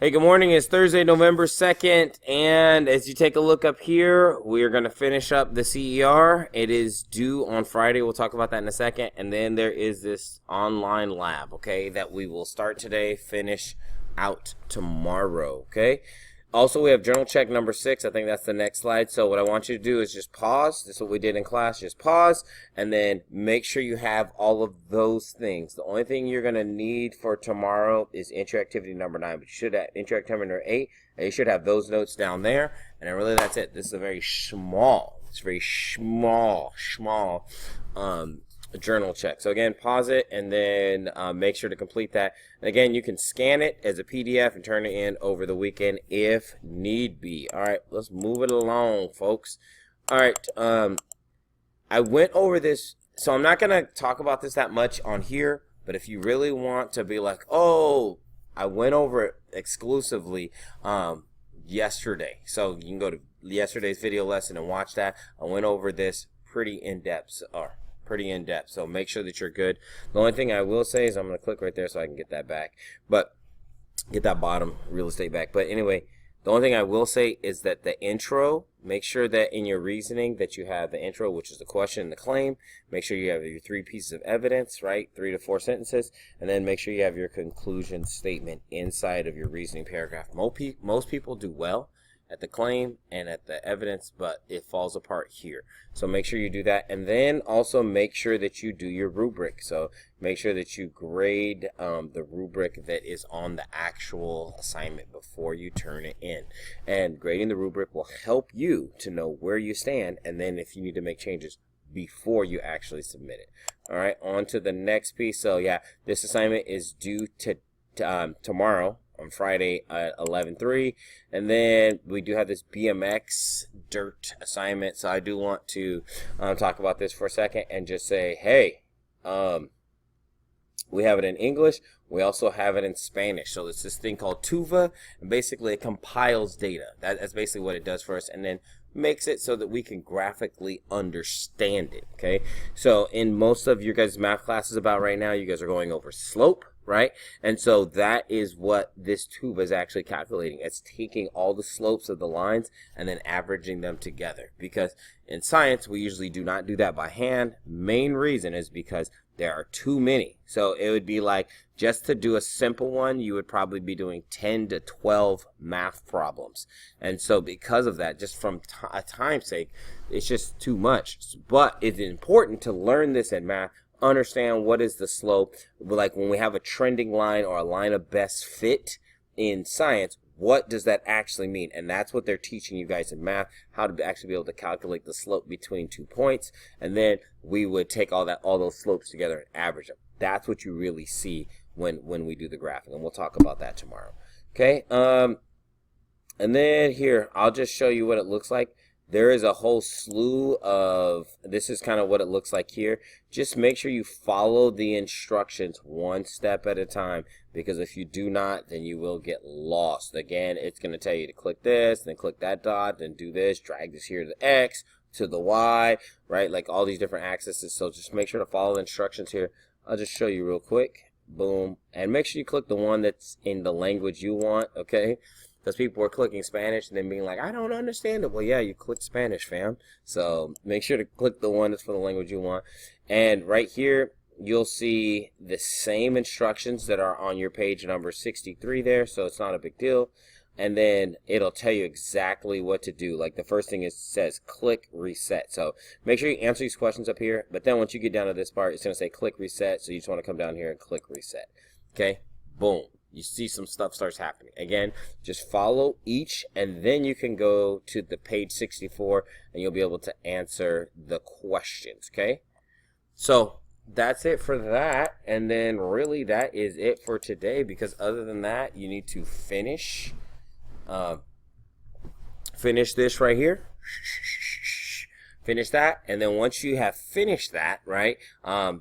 Hey, good morning. It's Thursday, November 2nd, and as you take a look up here, we are going to finish up the CER. It is due on Friday. We'll talk about that in a second. And then there is this online lab, okay, that we will start today, finish out tomorrow, okay? Also, we have journal check number 6. I think that's the next slide. So what I want you to do is just pause. This is what we did in class. Just pause and then make sure you have all of those things. The only thing you're going to need for tomorrow is interactivity number 9. But you should have interactivity number 8. And you should have those notes down there. And then really that's it. This is a very small, journal check. So again, pause it and then make sure to complete that. And again, you can scan it as a PDF and turn it in over the weekend if need be. All right, let's move it along, folks. All right, I went over this, so I'm not going to talk about this that much on here, but if you really want to be like, oh, I went over it exclusively yesterday. So you can go to yesterday's video lesson and watch that. I went over this pretty in-depth, so make sure that you're good. The only thing I will say is I'm going to click right there so I can get that back, but get that bottom real estate back. But anyway, the only thing I will say is that the intro, make sure that in your reasoning that you have the intro, which is the question and the claim. Make sure you have your 3 pieces of evidence, right? 3 to 4 sentences, and then make sure you have your conclusion statement inside of your reasoning paragraph. Most people do well at the claim and at the evidence, but it falls apart here. So make sure you do that, and then also make sure that you do your rubric. So make sure that you grade the rubric that is on the actual assignment before you turn it in. And grading the rubric will help you to know where you stand, and then if you need to make changes before you actually submit it. All right, on to the next piece. So yeah, this assignment is due to tomorrow, on Friday at 11:03, and then we do have this BMX dirt assignment. So I do want to talk about this for a second and just say, hey, we have it in English. We also have it in Spanish. So it's this thing called Tuva, and basically it compiles data. That's basically what it does for us, and then makes it so that we can graphically understand it. Okay, so in most of your guys' math classes about right now, you guys are going over slope, right? And so that is what this tube is actually calculating. It's taking all the slopes of the lines and then averaging them together. Because in science, we usually do not do that by hand. Main reason is because there are too many. So it would be like, just to do a simple one, you would probably be doing 10 to 12 math problems. And so because of that, just from a time sake, it's just too much. But it's important to learn this in math. Understand what is the slope, like when we have a trending line or a line of best fit in science, what does that actually mean? And that's what they're teaching you guys in math, how to actually be able to calculate the slope between 2 points, and then we would take all those slopes together and average them. That's what you really see when we do the graphing, and we'll talk about that tomorrow. Okay, and then here I'll just show you what it looks like. There is a whole slew of, this is kind of what it looks like here. Just make sure you follow the instructions one step at a time, because if you do not, then you will get lost. Again, it's going to tell you to click this, then click that dot, then do this, drag this here to the X, to the Y, right? Like all these different axes. So just make sure to follow the instructions here. I'll just show you real quick. Boom. And make sure you click the one that's in the language you want, okay? Because people are clicking Spanish and then being like, I don't understand it. Well, yeah, you click Spanish, fam. So make sure to click the one that's for the language you want. And right here, you'll see the same instructions that are on your page number 63 there. So it's not a big deal. And then it'll tell you exactly what to do. Like the first thing is says click reset. So make sure you answer these questions up here. But then once you get down to this part, it's going to say click reset. So you just want to come down here and click reset. Okay, boom. You see some stuff starts happening. Again, just follow each, and then you can go to the page 64, and you'll be able to answer the questions, okay? So that's it for that, and then really that is it for today, because other than that, you need to finish this right here. Finish that, and then once you have finished that, right,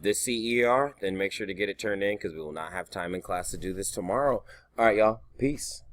this CER, then make sure to get it turned in, because we will not have time in class to do this tomorrow. All right, y'all. Peace.